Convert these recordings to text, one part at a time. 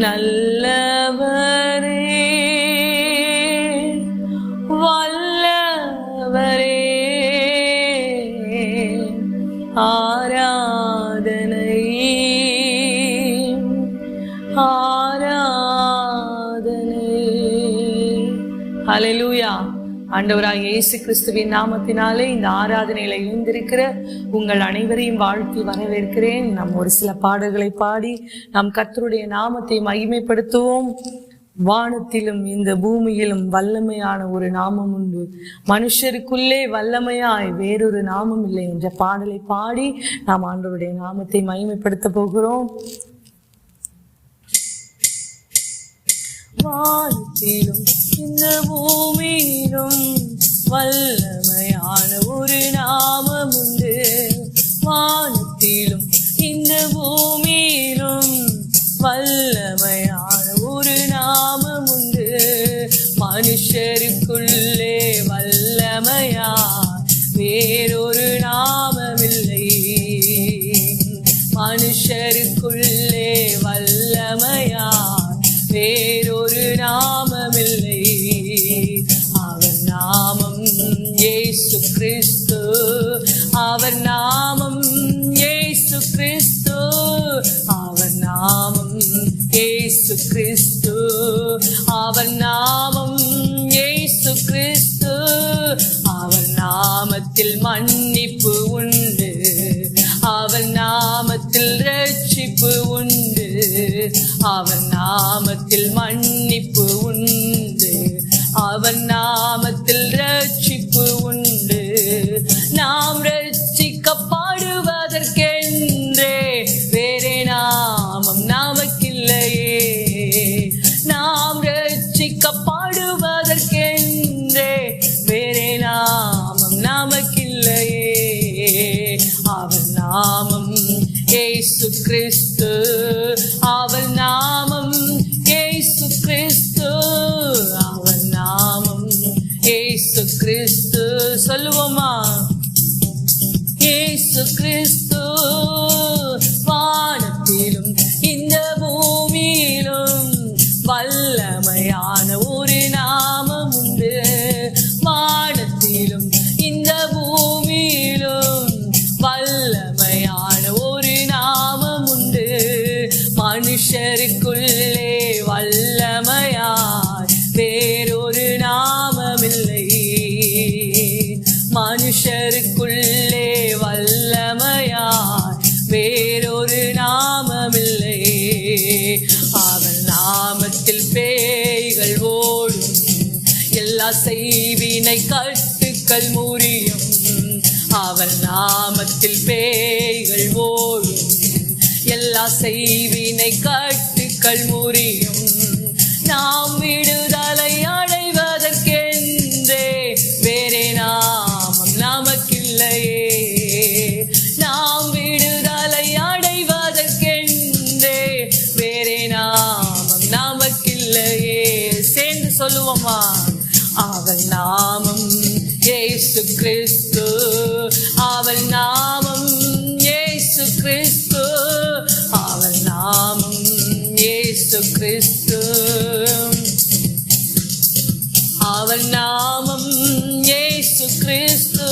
நல்லவரே, வல்லவரே, ஆராதனை ஆராதனை. ஹல்லேலூயா. ஆண்டவராகிய இயேசு கிறிஸ்துவின் நாமத்தினாலே இந்த ஆராதனையில இணைந்திருக்கிற உங்கள் அனைவரையும் வாழ்த்தி வரவேற்கிறேன். நாம் ஒரு சில பாடல்களை பாடி நாம் கர்த்தருடைய நாமத்தை மகிமைப்படுத்துவோம். வானத்திலும் இந்த பூமியிலும் வல்லமையான ஒரு நாமம் உண்டு, மனுஷருக்குள்ளே வல்லமையாய் வேறொரு நாமம் இல்லை என்ற பாடலை பாடி நாம் ஆண்டவருடைய நாமத்தை மகிமைப்படுத்த போகிறோம். வானத்திலும் இந்த பூமியிலும் வல்லமையான ஒரு நாமம் உண்டு, வானத்திலும் இந்த பூமியிலும் வல்லமையான ஒரு நாமம் உண்டு, மனுஷருக்குள்ளே வல்லமையா வேறொரு நாமமில்லை, மனுஷருக்குள்ளே வல்லமையா வேறொரு நாமமில்லை. அவர் நாமம் இயேசு கிறிஸ்து, அவர் நாமம் இயேசு கிறிஸ்து, அவர் நாமம் இயேசு கிறிஸ்து, அவர் நாமம் இயேசு கிறிஸ்து, அவர் நாமத்தில் மன்னிப்பு உண்டு, அவர் நாமத்தில் ரட்சிப்பு உண்டு, அவர் நாமத்தில் மன்னிப்பு உண்டு, அவர் நாமத்தில் ரட்சிப்பு உண்டு. நாம் ரட்சிக்கப்படுவதற்கென்றே வேறே நாமம் நமக்கில்லையே, நாம் ரட்சிக்கப்படுவதற்கென்றே வேறே நாமம் நமக்கில்லையே, அவர் நாமம் இயேசு கிறிஸ்து, அவர் நாமம் இயேசு கிறிஸ்து, அவர் நாமம் இயேசு கிறிஸ்து. சொல்லுவோமா? இயேசு கிறிஸ்து. வானத்திலும் இந்த பூமியிலும் வல்லமையான ஒரு நாமம் உண்டு, வானத்திலும் இந்த பூமியிலும் வல்லமையான ஒரு நாமம் உண்டு, மனுஷருக்குள்ளே வல்லமையாய் வேறொரு நாமமில்லை, மனுஷருக்குள்ளே வல்லமையாய் வேறொரு நாமமில்லை. அவர் நாமத்தில் பேய்கள் ஓடும், எல்லா செய்வினை கட்டுக்கள் முறியும், அவர் நாமத்தில் பேய்கள் ஓடும், எல்லா செய்வினை கட்டுக்கள் முறியும். நாம் விடுதலை அடைவதற்கென்றே வேறே நாமம் நமக்கில்லையே, நாம் விடுதலை அடைவதற்கென்றே வேறே நாமம் நமக்கில்லையே. சேர்ந்து சொல்லுவோமா? அவர் நாமம் இயேசு கிறிஸ்து, அவர் நாமம் இயேசு கிறிஸ்து, அவர் நாமம் இயேசு கிறிஸ்து, அவர் நாமம் இயேசு கிறிஸ்து,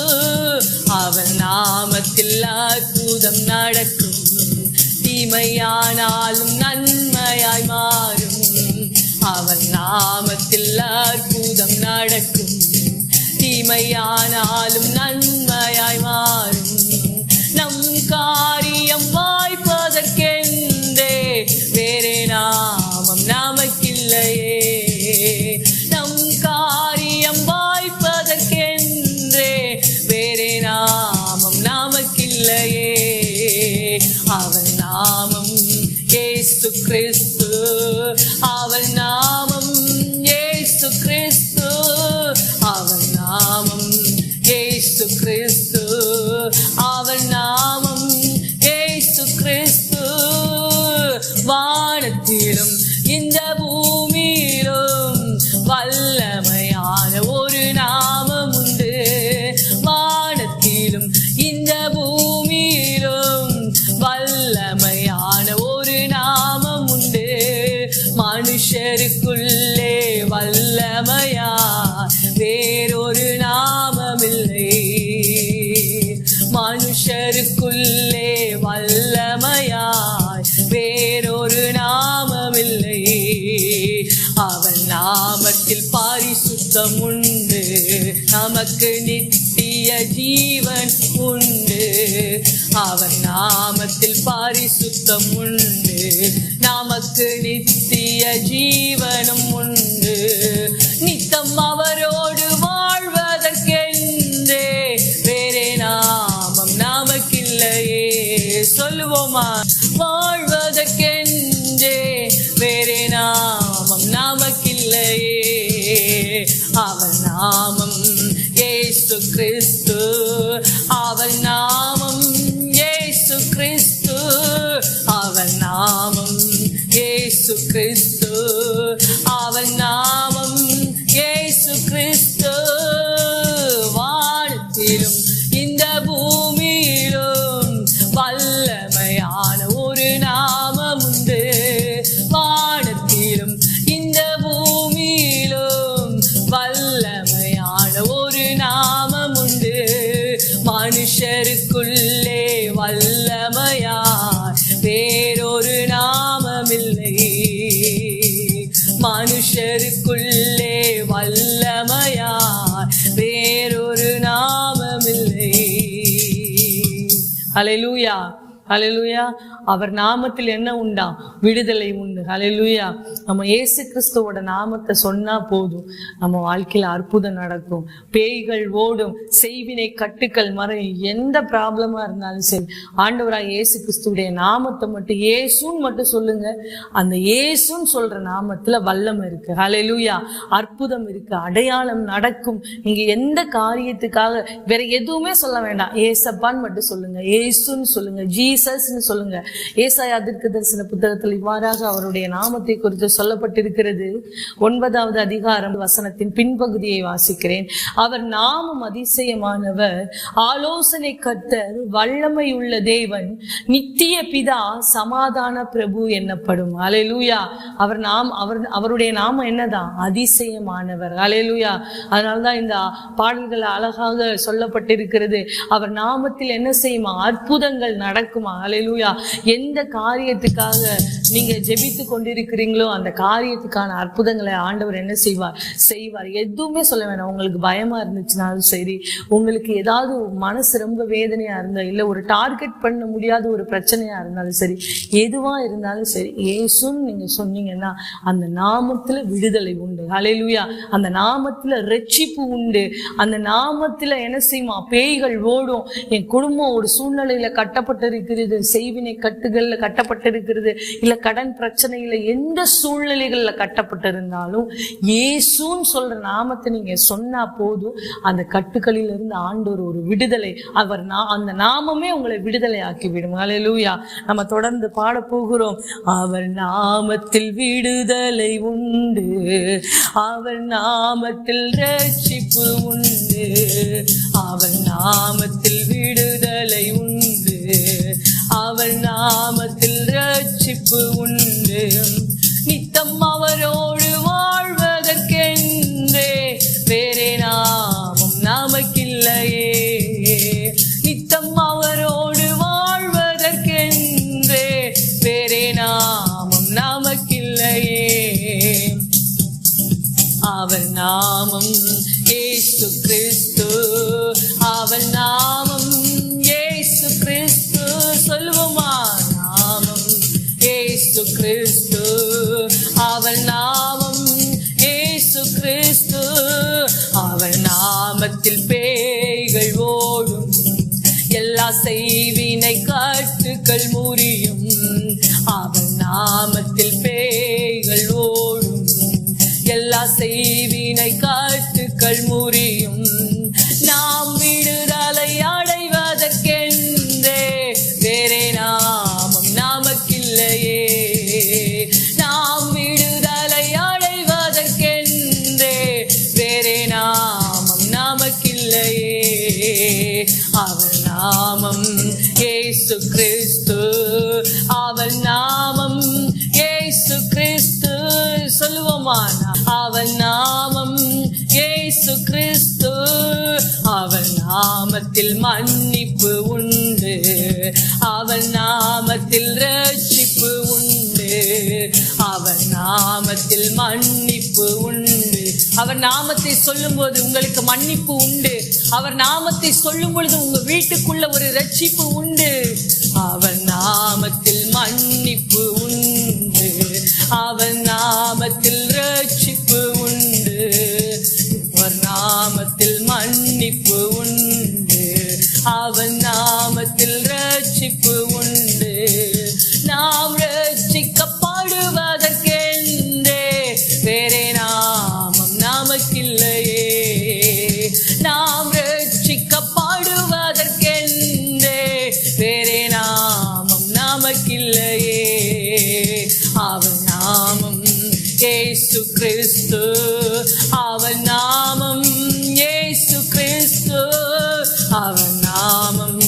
அவர் நாமத்தில் அற்புதம் நடக்கும், தீமையானாலும் நன்மையாய் மாறும், அவர் நாமத்தில் அற்புதம் நடக்கும், தீமையானாலும் நன்மையாய் மாறும். நம் காரியம் வாய்ப்பதற்கென்றே வேறே நாமம் நமக்கில்லையே, நம் காரியம் வாய்ப்பதற்கென்றே வேறே நாமம் நமக்கில்லையே, அவர் நாமம் இயேசு கிறிஸ்து, அவர் நாமம் இயேசு கிறிஸ்து, அவர் நாமம் இயேசு கிறிஸ்து, அவர் நாமம் இயேசு கிறிஸ்து. வானத்திலும் இந்த பூமியிலும் வல்லமையான ஒரு நாமம் உண்டு, வானத்திலும் இந்த பூமியிலும் வல்லமையான ஒரு நாமம் பரிசுத்தம் உண்டு, நமக்கு நித்திய ஜீவன் உண்டு. அவர் நாமத்தில் பரிசுத்தம் உண்டு, நமக்கு நித்திய ஜீவனும் உண்டு. நித்தம் அவரோடு வாழ்வதற்கென்றே வேறே நாமம் நமக்கில்லையே. சொல்லுவோமா? வாழ்வதற்கென்றே வேறே நாமம் நமக்கில்லையே. அவர் நாமம் இயேசு கிறிஸ்து, அவர் நாமம் இயேசு கிறிஸ்து, அவர் நாமம் இயேசு கிறிஸ்து, அவர் நாமம் இயேசு கிறிஸ்து. வானத்திலும் இந்த பூமியிலும் வல்லமையான ஒரு நாமம் உண்டு. வானத்திலும் இந்த பூமியிலும் வல்லமையான ஒரு நாமம் உண்டு. மனுஷருக்குள்ளே வல்லமையார் வேறொரு நாமமில்லை. மனுஷருக்குள்ளே வல்லமையார் வேறொரு நாமமில்லை. ஹல்லேலூயா, ஹல்லேலூயா. அவர் நாமத்தில் என்ன உண்டா? விடுதலை உண்டு. ஹல்லேலூயா. நம்ம இயேசு கிறிஸ்துவோட நாமத்தை சொன்னா போதும், நம்ம வாழ்க்கையில அற்புதம் நடக்கும். பேய்கள் ஓடும், செய்வினை கட்டுக்கள் மறையும். எந்த ப்ராப்ளமா இருந்தாலும் சரி, ஆண்டவராக இயேசு கிறிஸ்துடைய நாமத்தை மட்டும் இயேசுன்னு மட்டும் சொல்லுங்க. அந்த இயேசுன்னு சொல்ற நாமத்துல வல்லமை இருக்கு. ஹல்லேலூயா. அற்புதம் இருக்கு, அடையாளம் நடக்கும். நீங்க எந்த காரியத்துக்காக வேற எதுவுமே சொல்ல வேண்டாம், ஏசப்பான்னு மட்டும் சொல்லுங்க, இயேசுன்னு சொல்லுங்க, ஜீசஸ்ன்னு சொல்லுங்க. ஏசாயா தீர்க்கதரிசன புத்தகத்தில் இவ்வாறாக அவருடைய நாமத்தை குறித்து சொல்லப்பட்டிருக்கிறது. 9வது அதிகாரம் வசனத்தின் பின்பகுதியை வாசிக்கிறேன். அவர் நாமம் அதிசயமானவர், ஆலோசனை கர்த்தர், வல்லமை உள்ள தேவன், நித்திய பிதா, சமாதான பிரபு என்னப்படும். ஹல்லேலூயா. அவருடைய நாமம் என்னதான்? அதிசயமானவர். ஹல்லேலூயா. அதனால்தான் இந்த பாடல்கள் அழகாக சொல்லப்பட்டிருக்கிறது. அவர் நாமத்தில் என்ன செய்யுமா? அற்புதங்கள் நடக்குமா? ஹல்லேலூயா. எந்த காரியத்துக்காக நீங்க ஜெபித்து கொண்டிருக்கிறீங்களோ அந்த காரியத்துக்கான அற்புதங்களை ஆண்டவர் என்ன செய்வார்? எதுவுமே சொல்ல வேணாம். உங்களுக்கு பயமா இருந்துச்சுனாலும் சரி, உங்களுக்கு ஏதாவது மனசு ரொம்ப வேதனையா இருந்தா, இல்ல ஒரு டார்கெட் பண்ண முடியாத ஒரு பிரச்சனையா இருந்தாலும் சரி, எதுவா இருந்தாலும் சரி, இயேசுன்னு நீங்க சொன்னீங்கன்னா அந்த நாமத்துல விடுதலை உண்டு. ஹல்லேலூயா. அந்த நாமத்துல ரட்சிப்பு உண்டு. அந்த நாமத்துல என்ன செய்யுமா? பேய்கள் ஓடும். என் குடும்பம் ஒரு சூழ்நிலையில கட்டப்பட்டிருக்கிறது, செய்வினை கட்டுகள்ல கட்டப்பட்டிருக்கிறது, இல்ல கடன் பிரச்சனையில எந்த சூழ்நிலைகள்ல கட்டப்பட்டிருந்தாலும் இயேசுன்னு சொல்ற நாமத்தை நீங்க சொன்னா போதும், அந்த கட்டுகளில் இருந்து ஆண்டவர் ஒரு விடுதலை, அந்த நாமமே உங்களை விடுதலை ஆக்கி விடும். ஹல்லேலூயா. நம்ம தொடர்ந்து பாட போகிறோம். அவர் நாமத்தில் விடுதலை உண்டு, அவர் நாமத்தில் ரட்சிப்பு உண்டு, அவர் நாமத்தில் விடுதலை உண்டு, அவர் நாமத்தில் ரட்சிப்பு உண்டு. நித்தம் அவரோடு வாழ்வதற்கென்றே வேறே நாமம் நமக்கில்லையே. நித்தம் அவரோடு வாழ்வதற்கென்றே வேறே நாமம் நமக்கில்லையே. அவர் நாமம் இயேசு கிறிஸ்து, அவர் நாமம் இயேசு கிறிஸ்து. சொல்லுவோமா? நாமம் இயேசு கிறிஸ்து, அவர் நாமம் இயேசு கிறிஸ்து, அவர் நாமத்தில் பேய்கள் ஓடும், எல்லா செய்வினை கட்டுக்கள் முறியும். அவர் நாமத்தில் பேய்கள் ஓடும், எல்லா செய்வினை கட்டுக்கள் முறியும். நாம் விடுதலை அடைவதற்கென்றே வேறே நாமம் நமக்கில்லையே. நாம் விடுதலை அடைவதற்கென்றே வேறே நாமம் நமக்கில்லையே. அவர் நாமம் இயேசு கிறிஸ்து, அவர் நாமம் இயேசு கிறிஸ்து. சொல்லுவோமா? அவர் நாமம் இயேசு கிறிஸ்து, அவர் நாமத்தில் மன்னிப்பு உண்டு, அவர் நாமத்தில் ரட்சிப்பு உண்டு, அவர் நாமத்தில் மன்னிப்பு உண்டு, அவர் நாமத்தை சொல்லும் போது உங்களுக்கு மன்னிப்பு உண்டு. அவர் நாமத்தை சொல்லும் பொழுது உங்க வீட்டுக்குள்ள ஒரு ரட்சிப்பு உண்டு. அவர் நாமத்தில் மன்னிப்பு உண்டு. அவர் நாமத்தில் ரட்சிப்பு உண்டு. அவர் நாமத்தில் மன்னிப்பு உண்டு. அவர் நாமத்தில் ரட்சிப்பு உண்டு. நாம் ரட்சிக்கப்படுவதற்கென்றே வேறே நாமம் நமக்கில்லையே. நாம் ரட்சிக்கப்படுவதற்கென்றே வேறே நாமம் நமக்கில்லையே. அவர் நாமம் இயேசு கிறிஸ்து. அவர் நாமம் இயேசு கிறிஸ்து. அவர் நாமம்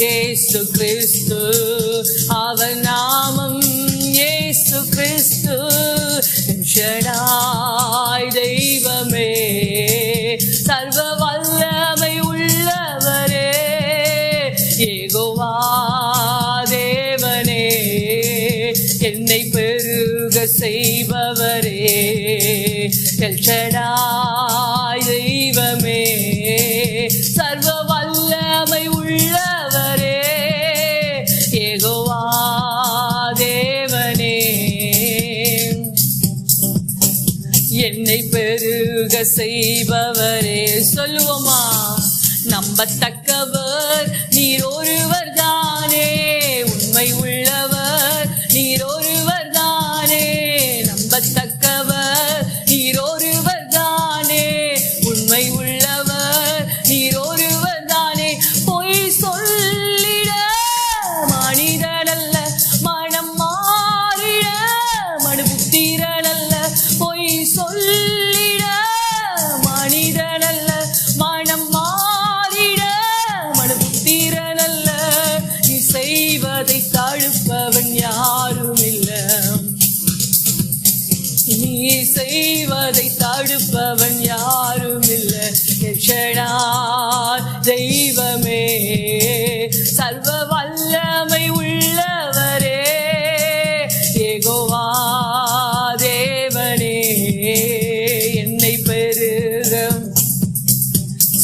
இயேசு கிறிஸ்து. அவர் நாமம் இயேசு கிறிஸ்து. ஷடாய் தெய்வமே, சர்வ வல்லமை உள்ளவரே, யெகோவா தேவனே, என்னை பெருக செய்பவரே, எல் ஷடாய் தெய்வமே, சர்வ வல்லமை உள்ளவரே, யெகோவா தேவனே, என்னை பெருக செய்பவரே. சொல்லுவோமா? நம்பத்தக்கவர் நீர் ஒருவர் தானே, உண்மை உள்ளவர் நீர் ஒருவர் தானே. நம்பத்தக்கவர் நீர் ஒருவர் தானே, உண்மை உள்ளவர் நீர் ஒருவர் தானே. பொய் சொல்லிட மனிதனல்ல, மனம் மாறிட மனுபுத்திரனல்ல. பொய் சொல்லிட மனிதனல்ல, மனம் மாறிட மனுபுத்திரனல்ல. நீ செய்வதை தடுப்பவன் யாரும் இல்ல. நீ செய்வதை தடுப்பவன் யாரும் இல்ல. தெய்வமே, சர்வ வல்லமை உள்ளவரே, யெகோவா தேவனே, என்னை பெருக.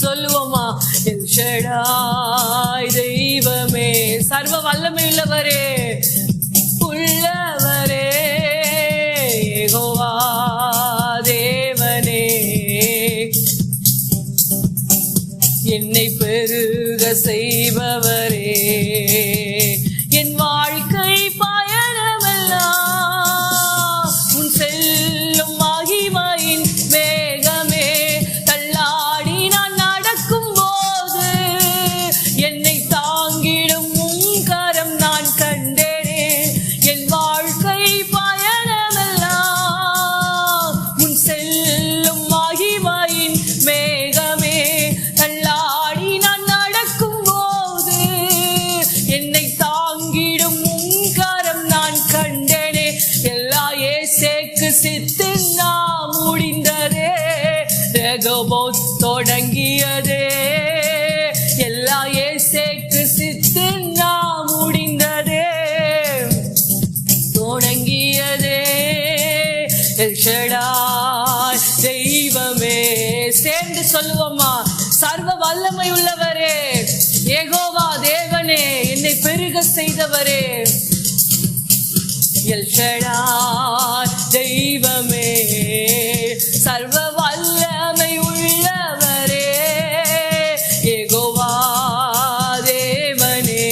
சொல்லுவோமா? எல் ஷடாய் தெய்வமே, சர்வ வல்லமை உள்ளவரே, உள்ளவரே, யெகோவா தேவனே, என்னை பெருக செய்பவரே. என் வாழ்க்கை பயணமெல்லாம் உன் செல்லும் மகிமையின் மேகமே. தள்ளாடி நான் நடக்கும் போது என்னை தாங்கிடும் உன் கரம் நான் கண்டேனே. என் வாழ்க்கை பயணமெல்லாம் உன் செல்லும் மகிமையின் மேகமே. தள்ளாடி நான் நடக்கும் போது என்னை தாங்கிடும் உன் கரம் நான் கண்டேனே. எல்லா இயேசுவுக்கு சித்து நான் முடிந்ததே, ரெகோபோத் தொடங்கியதே. எல்லா இயேசுவுக்கு சித்து நான் முடிந்ததே, தொடங்கியதே. எல் ஷடாய் தெய்வமே, சேர்ந்து சொல்லுவோமா? சர்வ வல்லமை உள்ளவரே, யெகோவா தேவனே, என்னை பெருக செய்தவரே, எல் ஷடாய் தெய்வமே, சர்வ வல்லமை உள்ளவரே, யெகோவா தேவனே,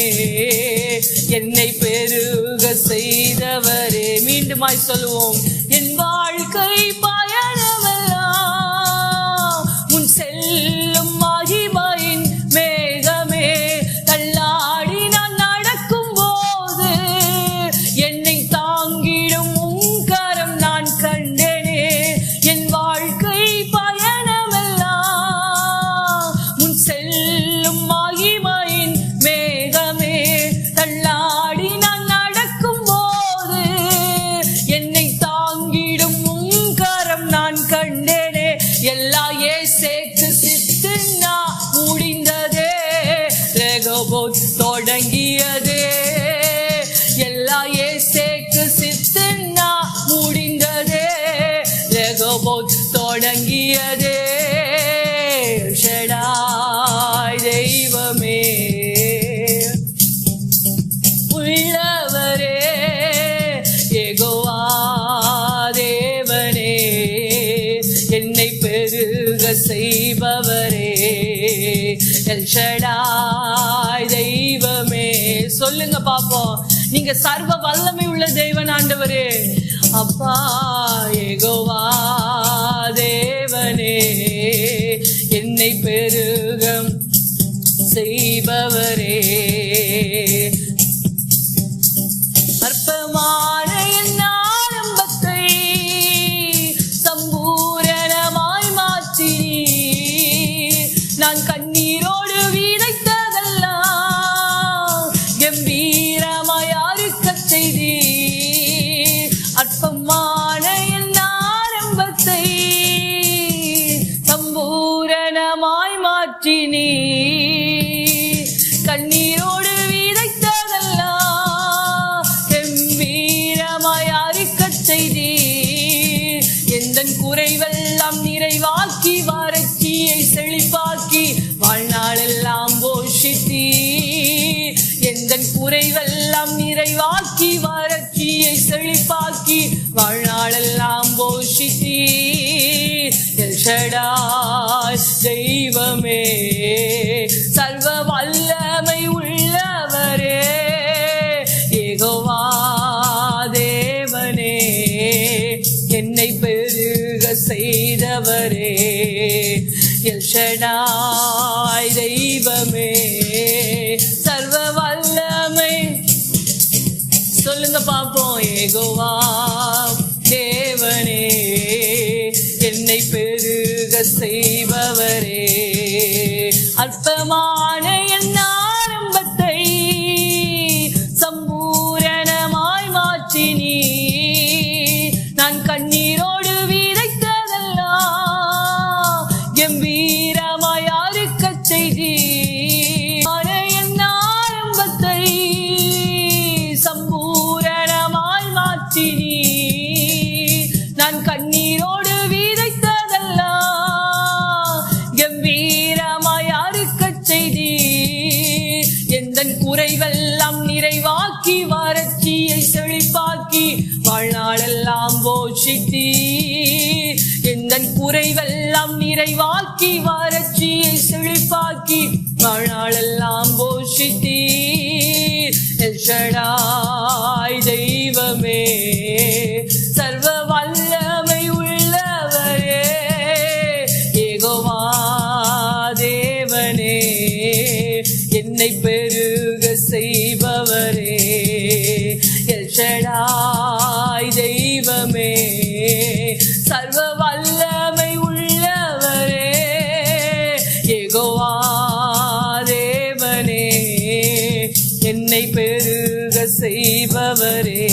என்னை பெருக செய்தவரே. மீண்டுமாய் சொல்லுவோம். என் வாழ்க்கை பயணமெல்லாம் உன் செல்லும் மகிமையின் மேகமே. தள்ளாடி நான் நடக்கும் போது என்னை தாங்கிடும் உன் கரம் நான் கண்டேனே. என் வாழ்க்கை பயணமெல்லாம் உன் செல்லும் மகிமையின் மேகமே. தள்ளாடி நான் நடக்கும் போது என்னை தாங்கிடும் உன் கரம் நீங்க சர்வ வல்லமை உள்ள தேவன் ஆண்டவரே. அப்பா யெகோவா தேவனே, என்னை பெருகம் செய்பவரே, அற்பமான என் ஆரம்பத்தை சம்பூரணமாய் மாற்றி நான் கண்ணீரோடு விதைத்ததெல்லாம் கம்பீரமாய் அறுக்கச் செய்தி. அற்பமான என் ஆரம்பத்தை சம்பூரணமாய் மாற்றினீ, கண்ணீரோடு விதைத்ததெல்லாம் கம்பீரமாய் அறுக்கச் செய்தி. எந்தன் குறைவெல்லாம் நிறைவாக்கி வறட்சியை செழிப்பாக்கி வாழ்நாளெல்லாம் போஷித்தீ. எந்தன் குறைவெல்லாம் நிறைவாக்கி வறட்சியை செழிப்பாக்கி வாழ்நாளெல்லாம் போஷித்தீ. எல் ஷடாய் தெய்வமே, சர்வ வல்லமை உள்ளவரே, யெகோவா தேவனே, என்னை பெருக செய்தவரே, எல் ஷடாய் தெய்வமே, சர்வ வல்லமை. சொல்லுங்க பாப்போம். யெகோவா தேவனே, என்னை பெருக செய்பவரே, அற்பமான என் ஆரம்பத்தை சம்பூரணமாய் மாற்றினீ. நான் கண்ணீரோடு விதைத்ததெல்லாம் கம்பீரமாய் அறுக்கச் செய்தி. என் ஆரம்பத்தை சம்பூரணமாய் மாற்றினீ. நான் கண்ணீரோடு விதைத்ததெல்லாம் கம்பீரமாய் அறுக்கச் செய்தி. எந்தன் குறைவெல்லாம் நிறைவாக்கி வறட்சியை செழிப்பாக்கி வாழ்நாளெல்லாம் போஷித்தீ. எந்தன் குறைவெல்லாம் நிறைவாக்கி வறட்சியை செழிப்பாக்கி வாழ்நாளெல்லாம் போஷித்தீ. எல் ஷடாய் தெய்வமே, சர்வ வல்லமை உள்ளவரே, யெகோவா தேவனே, என்னை பெருக செய்பவரே, எல் ஷடாய் தெய்வமே, சர்வ வல்லமை உள்ளவரே, யெகோவா தேவனே, என்னை பெருக செய்பவரே.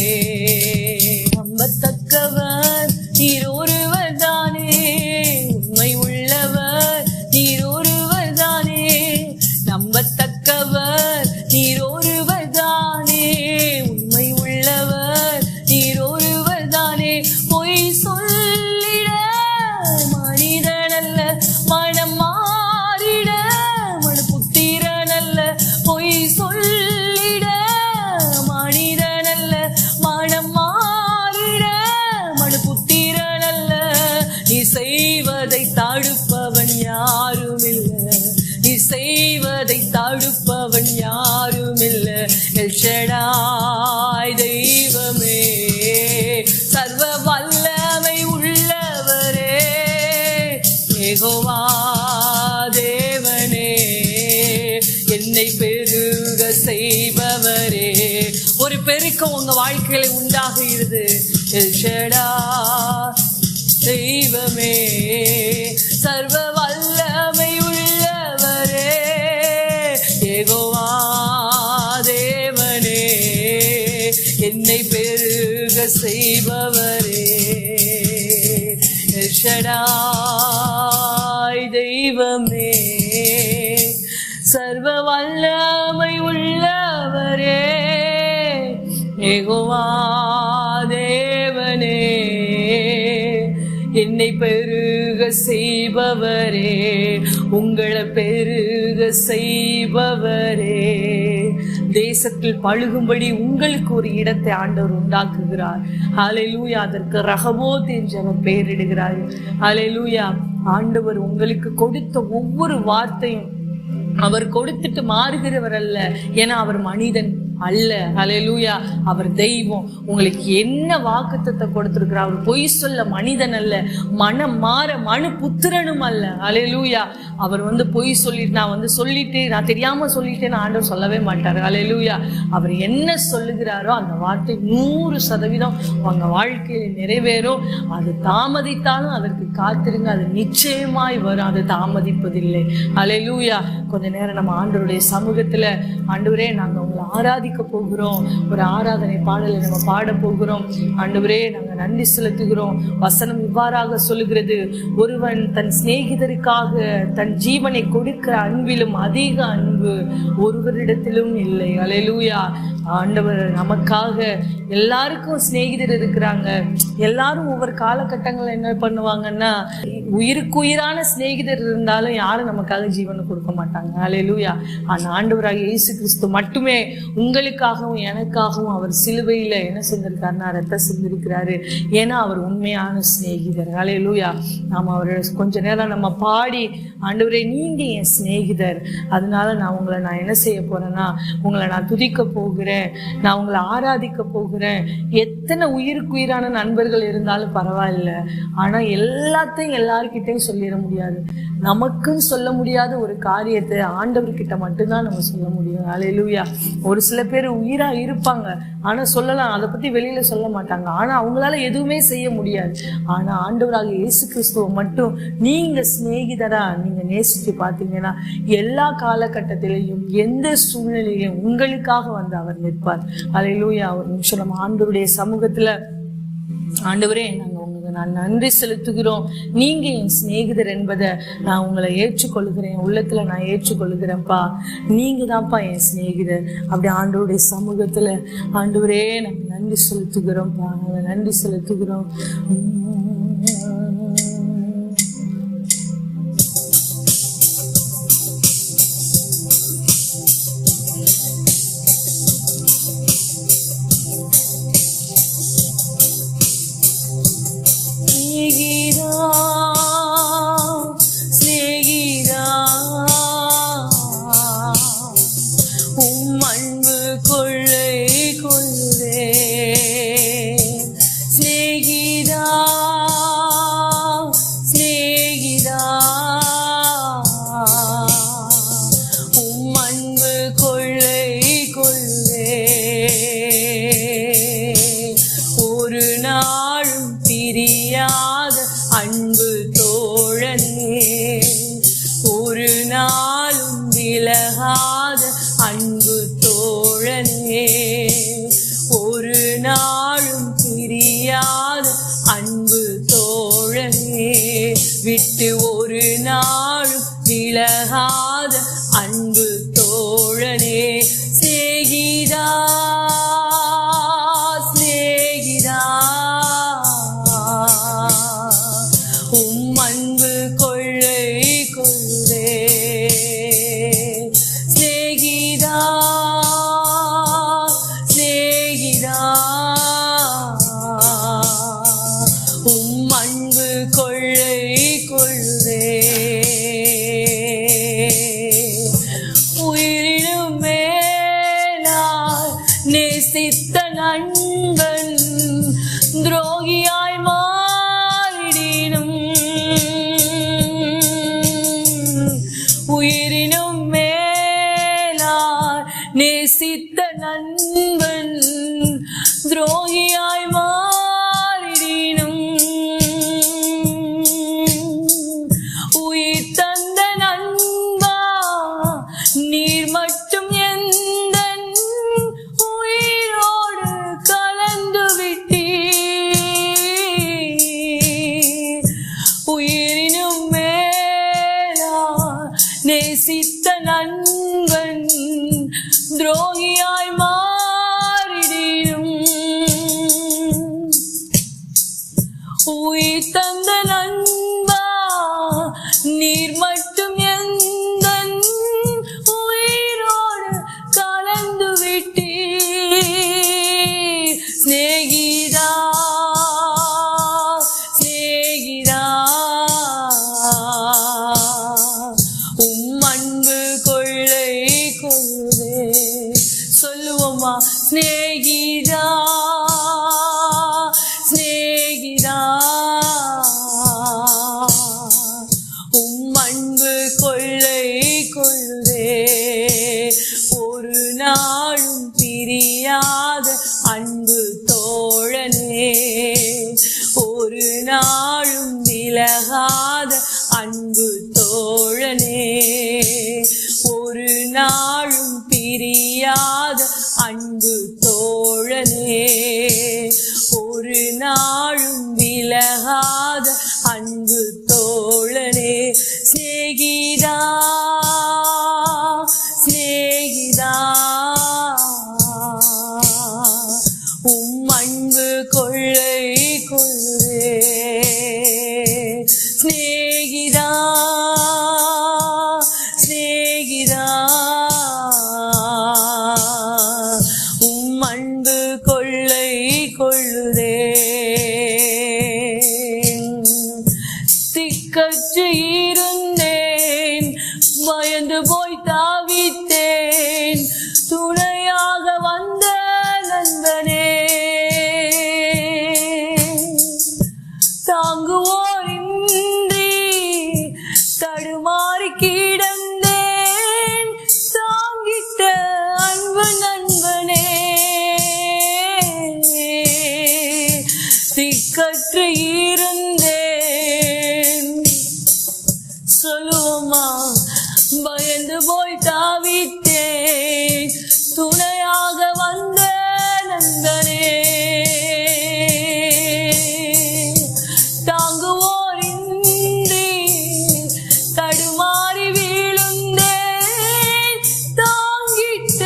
நம்பத்தக்கவர் நீர் ஒருவர் தானே, உண்மை உள்ளவர் நீர் ஒருவர் தானே. நம்பத்தக்கவர் நீர் ஒருவர் தானே, உண்மை உள்ளவர் நீர் ஒருவர் தானே. பொய் சொல்லிட மனிதனல்ல, மனம் மாறிட மனுபுத்திரனல்ல. பொய் சொல்லிட மனிதனல்ல, மனம் மாறிட மனுபுத்திரனல்ல. நீ செய்வதை தடுப்பவன் யாரும் இல்லை, நீ செய்வதை தடுப்பவன் யாரும் இல்லை. எல் ஷடாய் தெய்வமே, சர்வ வல்லமை உள்ளவரே, யெகோவா தேவனே, என்னை பெருக செய்பவரே. ஒரு பெருக்கம் உங்க வாழ்க்கையில உண்டாகுகிறது. எல் ஷடாய் தெய்வமே, சர்வ வல்லமை உள்ளவரே, யெகோவா தேவனே, என்னை பெருக செய்பவரே, எல் ஷடாய் தெய்வமே, சர்வ வல்லமை உள்ளவரே, யெகோவா தேவனே, என்னை பெருக செய்பவரே, உங்களை பெருக செய்பவரே. தேசத்தில் பழுகும்படி உங்களுக்கு ஒரு இடத்தை ஆண்டவர் உண்டாக்குகிறார். ஹல்லேலூயா. அதற்கு ரகபோத் என்று அவர் பெயரிடுகிறார். ஹல்லேலூயா. ஆண்டவர் உங்களுக்கு கொடுத்த ஒவ்வொரு வார்த்தையும் அவர் கொடுத்துட்டு மாறுகிறவர் அல்ல. ஏன்னா அவர் மனிதன். அல்ல. ஹல்லேலூயா. அவர் தெய்வம். உங்களுக்கு என்ன வாக்குத்தத்தம் கொடுத்திருக்கிறார்? அவர் பொய் சொல்ல மனிதன் அல்ல, மனம் மாற மனு புத்திரனும் அல்ல. ஹல்லேலூயா. அவர் பொய் சொல்லிட்டு நான் சொல்லிட்டு நான் தெரியாம சொல்லிட்டேன்னு ஆண்டவர் சொல்லவே மாட்டார். ஹல்லேலூயா. அவர் என்ன சொல்லுகிறாரோ அந்த வார்த்தை 100% உங்க வாழ்க்கையில் நிறைவேறும். அது தாமதித்தாலும் அதற்கு காத்திருங்க, அது நிச்சயமாய் வரும். அது தாமதிப்பதில்லை. ஹல்லேலூயா. கொஞ்ச நேரம் நம்ம ஆண்டவருடைய சமூகத்துல, ஆண்டவரே நாங்க உங்களை ஆராதிக்க போகிறோம், ஒரு ஆராதனை பாடலை நம்ம பாட போகிறோம். ஆண்டவரே நாங்க நன்றி செலுத்துகிறோம். வசனம் இவ்வாறாக சொல்லுகிறது, ஒருவன் தன் சிநேகிதருக்காக தன் ஜீவனை கொடுக்கிற அன்பிலும் அதிக அன்பு ஒருவரிடத்திலும் இல்லை. ஹல்லேலூயா. ஆண்டவர் நமக்காக, எல்லாருக்கும் சிநேகிதர் இருக்கிறாங்க. எல்லாரும் ஒவ்வொரு காலகட்டங்கள் என்ன பண்ணுவாங்கன்னா, உயிருக்கு உயிரான சிநேகிதர் இருந்தாலும் யாரும் நமக்காக ஜீவனை கொடுக்க மாட்டாங்க. ஹல்லேலூயா. ஆனால் ஆண்டவராக இயேசு கிறிஸ்து மட்டுமே உங்களுக்காகவும் எனக்காகவும் அவர் சிலுவையில என்ன செஞ்சிருக்காருன்னா ரத்தம் செஞ்சிருக்கிறாரு. ஏன்னா அவர் உண்மையான சிநேகிதர். ஹல்லேலூயா. நாம் அவர் கொஞ்ச நேரம் நம்ம பாடி, ஆண்டவரே நீங்க என் சிநேகிதர், அதனால நான் என்ன செய்ய போறேன்னா, உங்களை நான் துதிக்க போகிறேன், நான் உங்களை ஆராதிக்க போகிறேன். எத்தனை உயிருக்கு உயிரான நண்பர்கள் இருந்தாலும் பரவாயில்ல, ஆனா எல்லாத்தையும் எல்லார்கிட்டையும் சொல்லிட முடியாது. நமக்குன்னு சொல்ல முடியாத ஒரு காரியத்தை ஆண்டவர்கிட்ட மட்டும்தான் நம்ம சொல்ல முடியும். ஹல்லேலூயா. ஒரு சில பேர் உயிரா இருப்பாங்க, ஆனா சொல்லலாம், அதை பத்தி வெளியில சொல்ல மாட்டாங்க, ஆனா அவங்களால எதுவுமே செய்ய முடியாது. ஆனா ஆண்டவராக இயேசு கிறிஸ்துவை மட்டும் நீங்க சிநேகிதரா நீங்க நேசிச்சு பார்த்தீங்கன்னா, எல்லா காலகட்டத்திலையும் எந்த சூழ்நிலையிலும் உங்களுக்காக அவர் நிற்பார். ஹல்லேலூயா. ஒரு நிமிஷம் நம்ம ஆண்டவருடைய சமூகத்துல, ஆண்டவரே நான் நன்றி செலுத்துகிறோம், நீங்க என் சிநேகிதர் என்பதை நான் உங்களை ஏற்றுக்கொள்கிறேன், உள்ளத்துல நான் ஏற்றுக்கொள்கிறேன்ப்பா, நீங்க தான்ப்பா என் சிநேகிதர். அப்படி ஆண்டவருடைய சமூகத்துல, ஆண்டவரே நாங்கள் நன்றி செலுத்துகிறோம்ப்பா, நாங்கள் நன்றி செலுத்துகிறோம். விட்டு ஒரு நாளும் விலகாத அன்பு தோழனே, சிநேகிதா சிநேகிதா, அன்பு கொள்ளை கொள்ளுதே. சிநேகிதா சிநேகிதா, அன்பு கொள்ளை கொள்ளுதே. ஒரு நாளும் விலகாத அன்பு தோழனே, சிநேகிதா சிநேகிதா, அன்பு கொள்ளை கொள்ளுதே. சிநேகிதா சிநேகிதா, அன்பு கொள்ளை கொள்ளுதே. திக்கற்று இருந்தேன், பயந்து போய் தாவித்தேன், துணையாக வந்த நண்பனே. தாங்குவோரின்றி தடுமாறி கிடந்தேன், தாங்கிட்ட அன்பு நண்பனே. திக்கற்று இருந்தேன், சொல்லுவோமா, பயந்து போய் தாவித்தேன், துணையாக வந்த நண்பனே. தாங்குவோரின்றி தடுமாறி வீழுந்தேன், தாங்கிட்ட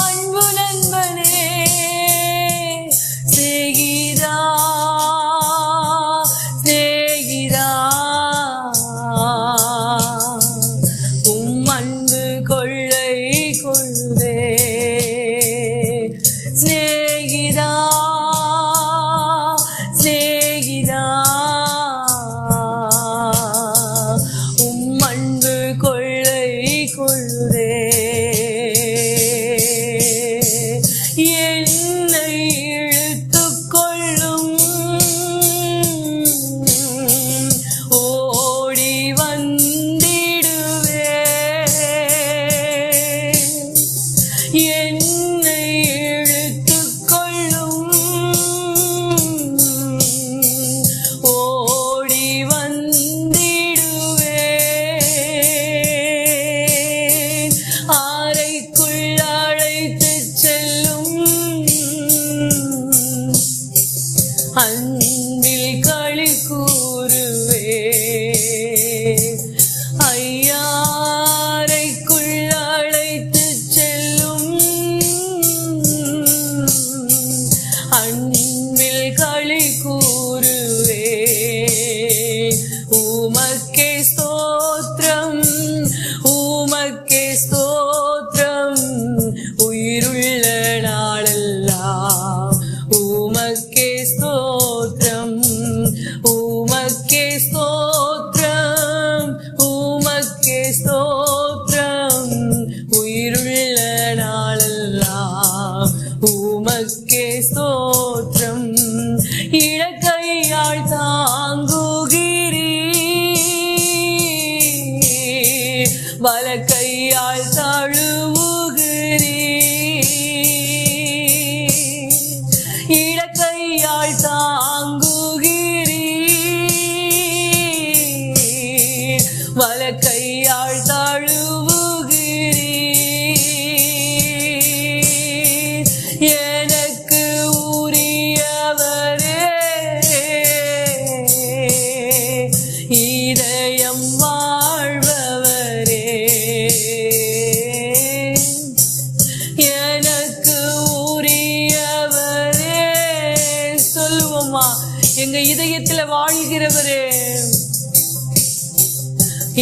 அன்பு நண்பனே. சிநேகிதா சிநேகிதா, அன்பு கொள்ளை கொள்ளுதே. சிநேகிதா சிநேகிதா, அன்பு கொள்ளை கொள்ளுதே. என்னை இழுத்துக் கொள்ளும், ஓடி வந்திடுவே. என்னை இழுத்துக் கொள்ளும், ஓடி வந்திடுவேன். அறைக்குள் அழைத்துச் செல்லும், அன்பில் களி கூறுவே. ஐயாரைக்குள் அழைத்துச் செல்லும், அன்பில் களி கூறுவே. உமக்கே ஸ்தோத்திரம், உமக்கே ஸ்தோத்திரம், உயிருள்ள நாளெல்லாம் உமக்கே ஸ்தோத்திரம். உமக்கே ஸ்தோத்திரம், உமக்கே ஸ்தோத்திரம், உயிருள்ள நாளெல்லாம் உமக்கே ஸ்தோத்திரம். இடக்கையால் தாங்குகிறீர், வலக்கையால் தழுவுகிறீர். இடக்கையால் தாங்குகிறீர், வலக்கையால் தழுவுகிறீர். எனக்கு உரியவரே, இதயம் வாழ்பவரே. எனக்கு உரியவரே, சொல்லுவோமா, எங்க இதயத்துல வாழ்கிறவரே.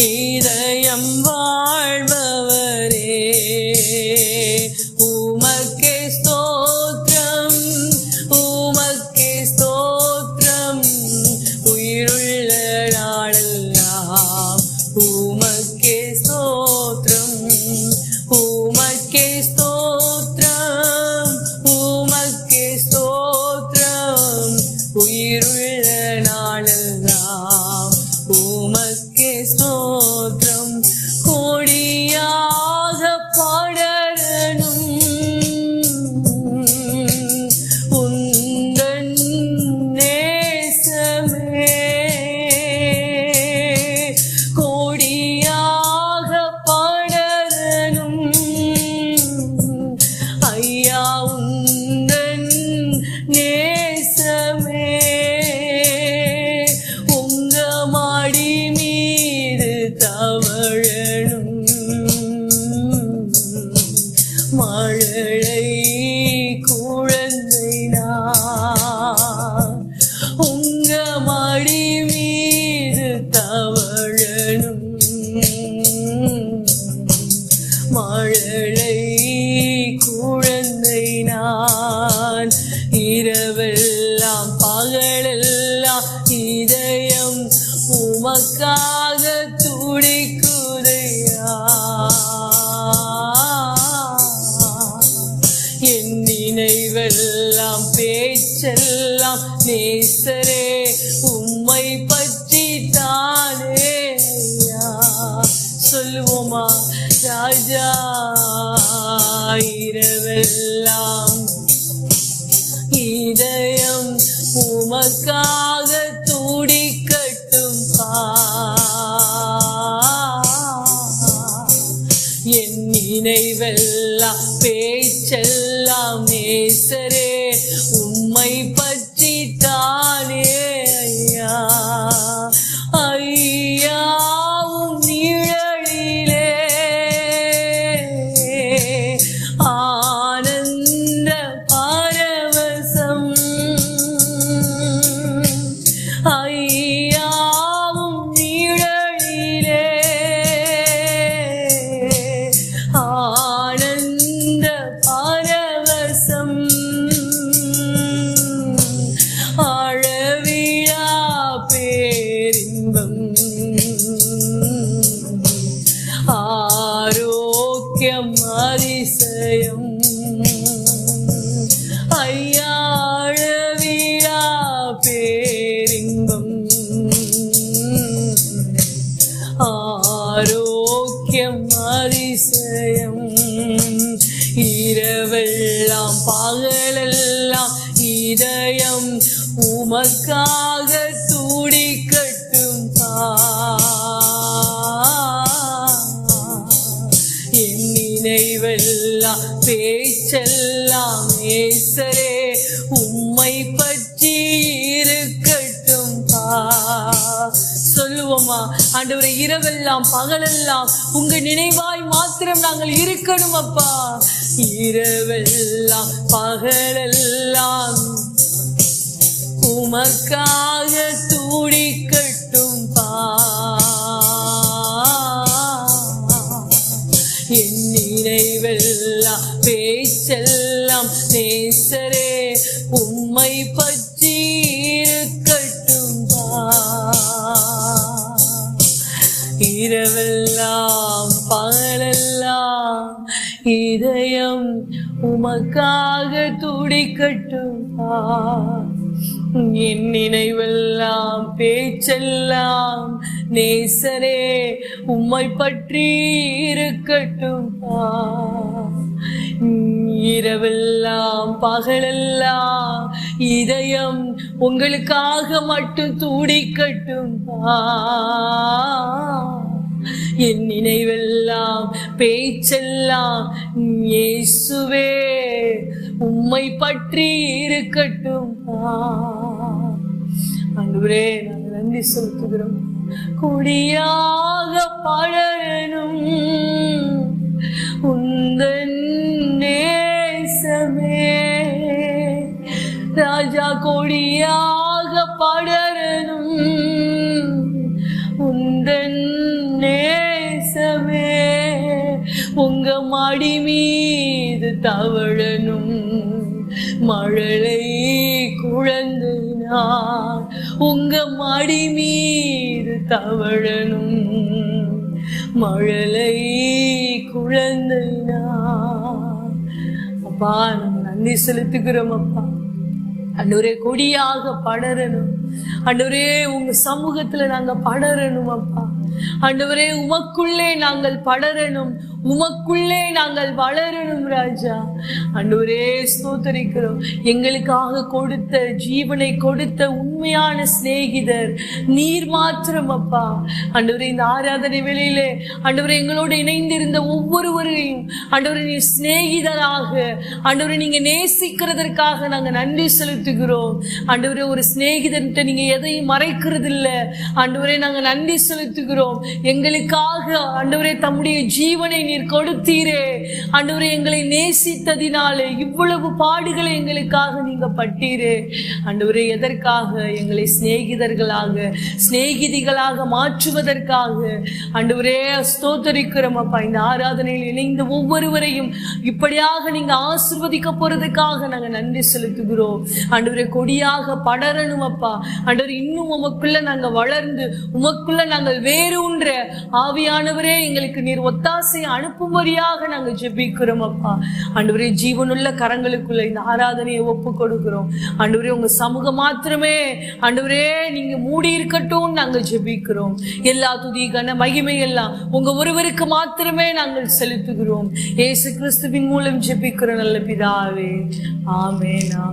இதயம் வாழ்பவரே, உமக்கே ஸ்தோத்திரம், உமக்கே ஸ்தோத்திரம், உயிருள்ள நாளெல்லாம் உமக்கே ஸ்தோத்திரம். உமக்கே ஸ்தோத்திரம், உமக்கே ஸ்தோத்திரம், உயிருள்ள நாளெல்லாம் உமக்கே ஸ்தோத்திரம். கொடியாக படரணும் உந்தன் நேசமே, கொடியாக படரணும் ஐயா உந்தன் நேசமே. உமக்காக துடிக்குதையா. என் நினைவெல்லாம் பேச்செல்லாம் நேசரே உம்மை பற்றி தானே ஐயா. சொல்லுவோமா? ராஜா இரவெல்லாம் இதயம் உமக்காக துடிக்கட்டும் என் நினைவெல்லாம் பேச்செல்லாம் நேசரே உம்மை பற்றி தானே ஐயா. ஐயாவும் நிழலிலே ஆனந்த பரவசம். ஐயாவும் நிழலிலே ஆனந்த பரவசம். அழவிழா பேரின்பம் ஆரோக்கியம் அதிசயம். ஐயா அழவிழா பேரின்பம் ஆரோக்கியம் அதிசயம். இரவெல்லாம் பகலெல்லாம் இதயம் உமக்காக துடிக்கட்டும் என் நினைவெல்லாம் பேச்செல்லாம் நேசரே உம்மை பற்றி இருக்கட்டும். சொல்லுவோமா? ஆண்டவரே இரவெல்லாம் பகலெல்லாம் உங்க நினைவாய் மாத்திரம் நாங்கள் இருக்கணும் அப்பா. இரவெல்லாம் பகலெல்லாம் உமக்காக துடிக்கட்டும் என் நினைவெல்லாம் பேச்செல்லாம் நேசரே உம்மை பற்றி இருக்கட்டும் இரவெல்லாம் பகலெல்லாம் இதயம் உமக்காக துடிக்கட்டும் என் நினைவெல்லாம் பேச்செல்லாம் நேசரே உம்மை பற்றி இருக்கட்டும் இரவெல்லாம் பகலெல்லாம் இதயம் உங்களுக்காக மட்டும் துடிக்கட்டும் என் நினைவெல்லாம் பேச்செல்லாம் இயேசுவே உம்மை பற்றி இருக்கட்டும் ஆண்டவரே நாங்கள் நன்றி செலுத்துகிறோம். கொடியாக படரணும் உந்தன் நேசமே ராஜா, கொடியாக படரணும் உந்தன் நேசமே, உங்க மடி மீது தவழணும் மழலை குழந்தை நான், உங்க மடி மீது தவழணும் மழலை குழந்தை நான். அப்பா நம்ம நன்றி செலுத்துகிறோம் அப்பா. ஆண்டவரே கொடியாக படரணும் ஆண்டவரே, உங்க சமூகத்துல நாங்க படரணும் அப்பா. ஆண்டவரே உமக்குள்ளே நாங்கள் படரணும், உமக்குள்ளே நாங்கள் வளரணும் ராஜா. ஆண்டவரே ஸ்தோத்திரிக்கிறோம், எங்களுக்காக கொடுத்த ஜீவனை கொடுத்த உண்மையான சிநேகிதர் நீர் மாத்திரம் அப்பா. ஆண்டவரே இந்த ஆராதனை வேளையிலே ஆண்டவரே எங்களோடு இணைந்திருந்த ஒவ்வொருவரையும் ஆண்டவரே நீர் சிநேகிதராக ஆண்டவரே நீங்க நேசிக்கிறதற்காக நாங்க நன்றி செலுத்துகிறோம். ஆண்டவரே ஒரு சிநேகிதன்ட்ட நீங்க எதையும் மறைக்கிறது இல்லை ஆண்டவரே, நாங்க நன்றி செலுத்துகிறோம். செலுத்துகிறோம். எங்களுக்காக ஆண்டவரே தம்முடைய ஜீவனை நீர் கொடுத்தீரே. ஆண்டவரே எங்களை நேசித்ததினாலே இவ்வளவு பாடுகளை எங்களுக்காக நீங்க பட்டீரே. ஆண்டவரே எதற்காக? எங்களை சிநேகிதிகளாக மாற்றுவதற்காக. ஆண்டவரே ஸ்தோத்தரிக்கிறோம் அப்பா. இந்த ஆராதனையில் இணைந்த ஒவ்வொருவரையும் இப்படியாக நீங்க ஆசீர்வதிக்க போறதுக்காக நாங்க நன்றி செலுத்துகிறோம். ஆண்டவரே கொடியாக படரணும் அப்பா. ஆண்டவரே இன்னும் உமக்குள்ள நாங்க வளர்ந்து உமக்குள்ள நாங்கள் வேரூன்ற ஆவியானவரே எங்களுக்கு நீர் ஒத்தாசை அனுப்பும்படியாக நாங்கள் ஜெபிக்கிறோம் அப்பா. ஆண்டவரே ஜீவனுள்ள கரங்களுக்குள்ள இந்த ஆராதனையை ஒப்பு கொடுக்கிறோம். ஆண்டவரே உங்க சமூகம் மாத்திரமே ஆண்டவரே நீங்க மூடி இருக்கட்டும் நாங்கள் ஜெபிக்கிறோம். எல்லா துதி கன மகிமை எல்லாம் உங்க ஒருவருக்கு மாத்திரமே நாங்கள் செலுத்துகிறோம். இயேசு கிறிஸ்துவின் மூலம் ஜெபிக்கிறோம் நல்ல பிதாவே. ஆமென்.